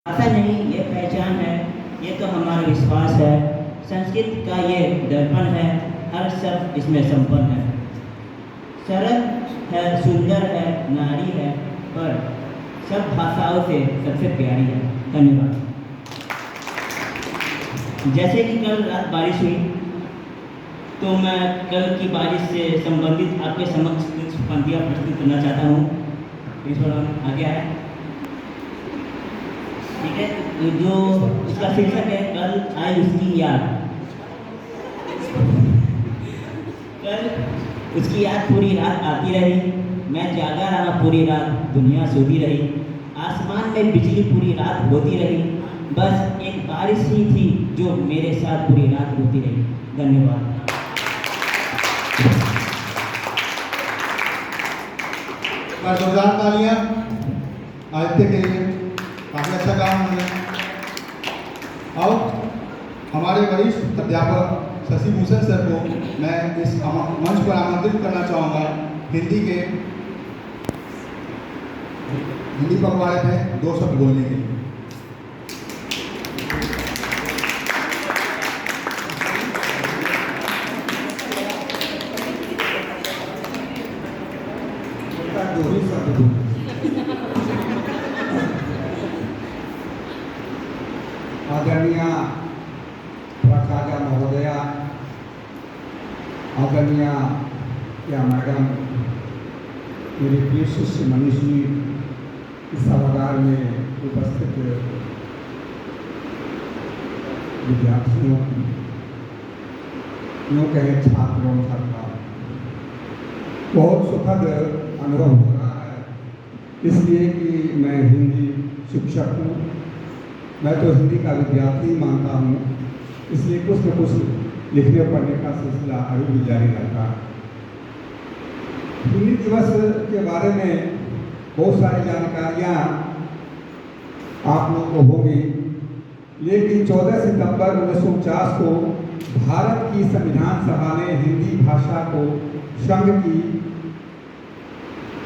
भाषा नहीं, ये पहचान है, ये तो हमारा विश्वास है। संस्कृत का ये दर्पण है, हर शब्द इसमें संपन्न है। सरल है, सुंदर है, नारी है, पर सब भाषाओं से सबसे प्यारी है। धन्यवाद। जैसे कि कल रात बारिश हुई, तो मैं कल की बारिश से संबंधित आपके समक्ष कुछ पंक्तियाँ प्रस्तुत करना चाहता हूँ। प्रिंसिपल आगे आए। ठीक है, तो जो इसका शीर्षक है कल आई उसकी याद। कल उसकी याद पूरी रात आती रही, मैं जागा रहा पूरी रात, दुनिया सोती रही, आसमान में बिजली पूरी रात होती रही, बस एक बारिश ही थी जो मेरे साथ पूरी रात होती रही। धन्यवाद। जोरदार तालियां आदित्य के लिए, काफी अच्छा काम है। अब हमारे वरिष्ठ अध्यापक शशि भूषण सर को मैं इस मंच पर आमंत्रित करना चाहूँगा। हिंदी पखवाड़े में 2 शब्द बोलने के लिए। आदरणीय प्राचार्य महोदया, आदरणीय या मैडम, मेरे प्रिय शिष्य मनीष जी, इस सभागार में उपस्थित विद्यार्थियों, यूँ कहें छात्रों छात्रा, बहुत सुखद अनुभव हो रहा है, इसलिए कि मैं हिंदी शिक्षक हूँ। मैं तो हिंदी का विद्यार्थी मानता हूँ, इसलिए कुछ न कुछ लिखने पढ़ने का सिलसिला अभी भी जारी रहता है। हिंदी दिवस के बारे में बहुत सारी जानकारियाँ आप लोगों को होगी, लेकिन 14 सितंबर 1949 को भारत की संविधान सभा ने हिंदी भाषा को संघ की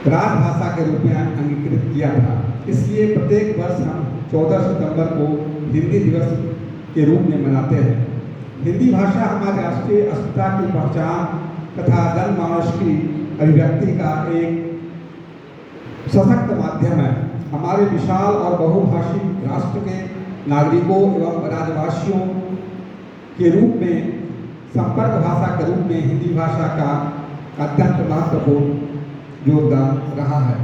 राजभाषा के रूप में अंगीकृत किया था। इसलिए प्रत्येक वर्ष हम 14 सितंबर को हिंदी दिवस के रूप में मनाते हैं। हिंदी भाषा हमारे राष्ट्रीय अस्मिता की पहचान तथा जनमानस की अभिव्यक्ति का एक सशक्त माध्यम है। हमारे विशाल और बहुभाषी राष्ट्र के नागरिकों एवं राज्यवासियों के रूप में संपर्क भाषा के रूप में हिंदी भाषा का अत्यंत महत्वपूर्ण योगदान रहा है।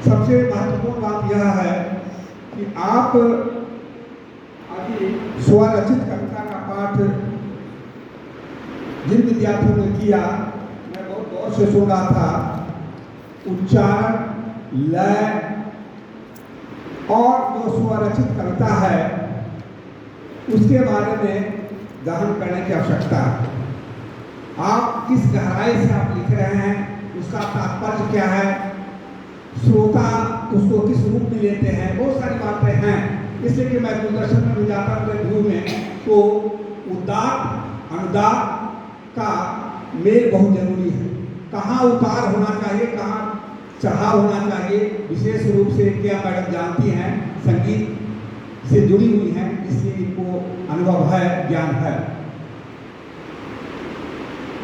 सबसे महत्वपूर्ण बात यह है कि आप अभी स्वरचित कविता का पाठ जिन विद्यार्थियों ने किया, मैं बहुत गौर से सुन रहा था। उच्चारण, लय और जो स्वरचित कविता है उसके बारे में गहन करने की आवश्यकता है। आप किस गहराई से आप लिख रहे हैं, उसका तात्पर्य क्या है, श्रोता उसको किस रूप में लेते हैं, बहुत सारी बातें हैं। इसलिए कि मैं दूरदर्शन में भी जाता हूँ व्यू में, तो उदात्त अनुदात का मेल बहुत जरूरी है। कहाँ उतार होना चाहिए, कहाँ चढ़ाव होना चाहिए। विशेष रूप से क्या मैडम जानती हैं, संगीत से जुड़ी हुई हैं, इसलिए इनको अनुभव है, ज्ञान है।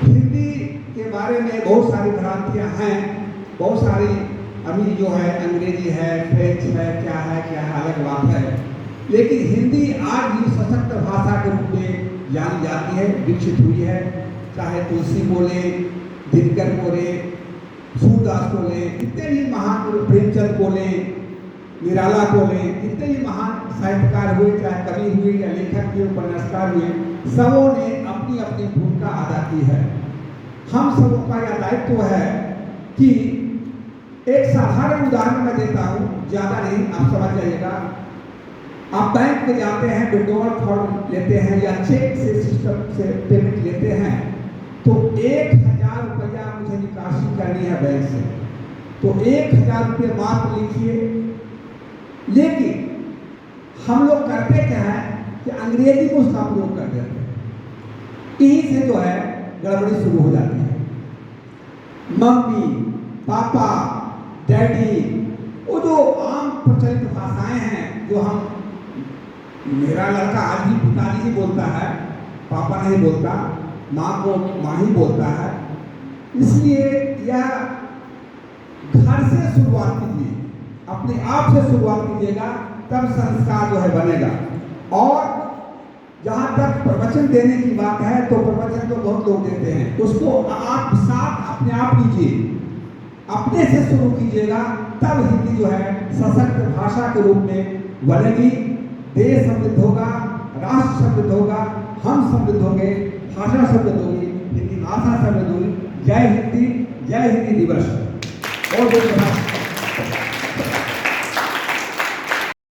हिंदी के बारे में बहुत सारी भ्रांतियाँ हैं, बहुत सारी अभी जो है अंग्रेजी है, फ्रेंच है, क्या है अलग बात है। लेकिन हिंदी आज भी सशक्त भाषा के रूप में जानी जाती है, विकसित हुई है। चाहे तुलसी बोले, दिनकर बोले, सूरदास बोले, कितने भी महान, प्रेमचंद बोले, निराला बोले, कितने भी महान साहित्यकार हुए, चाहे कवि हुए या लेखक हुए, उपन्यासकार हुए, सबों ने अपनी अपनी भूमिका अदा की है। हम सबों का यह दायित्व है कि एक साधारण उदाहरण मैं देता हूँ, ज़्यादा नहीं, आप समझ जाइएगा। आप बैंक में जाते हैं, विड्रॉल फॉर्म लेते हैं या चेक से सिस्टम से पेमेंट लेते हैं, तो 1000 रुपया मुझे निकासी करनी है बैंक से, तो 1000 रुपये मात्र लिखिए। लेकिन हम लोग करते क्या है कि अंग्रेजी को उसका प्रयोग कर देते हैं। यहीं से जो है गड़बड़ी शुरू हो जाती है। मम्मी, पापा, डैडी, वो जो आम प्रचलित भाषाएं हैं जो हम, मेरा लड़का आज भी पिता नहीं बोलता है, पापा नहीं बोलता, माँ को माँ ही बोलता है। इसलिए यह घर से शुरुआत कीजिए, अपने आप से शुरुआत कीजिएगा, तब संस्कार जो है बनेगा। और जहाँ तक प्रवचन देने की बात है, तो प्रवचन तो बहुत लोग देते हैं, उसको आप साथ अपने आप कीजिए, अपने से शुरू कीजिएगा, तब हिंदी जो है सशक्त भाषा के रूप में बनेगी। देश समृद्ध होगा, राष्ट्र समृद्ध होगा, हम समृद्ध होंगे, भाषा समृद्ध होगी, हिंदी भाषा समृद्ध होगी। जय हिंदी, जय हिंदी दिवस। और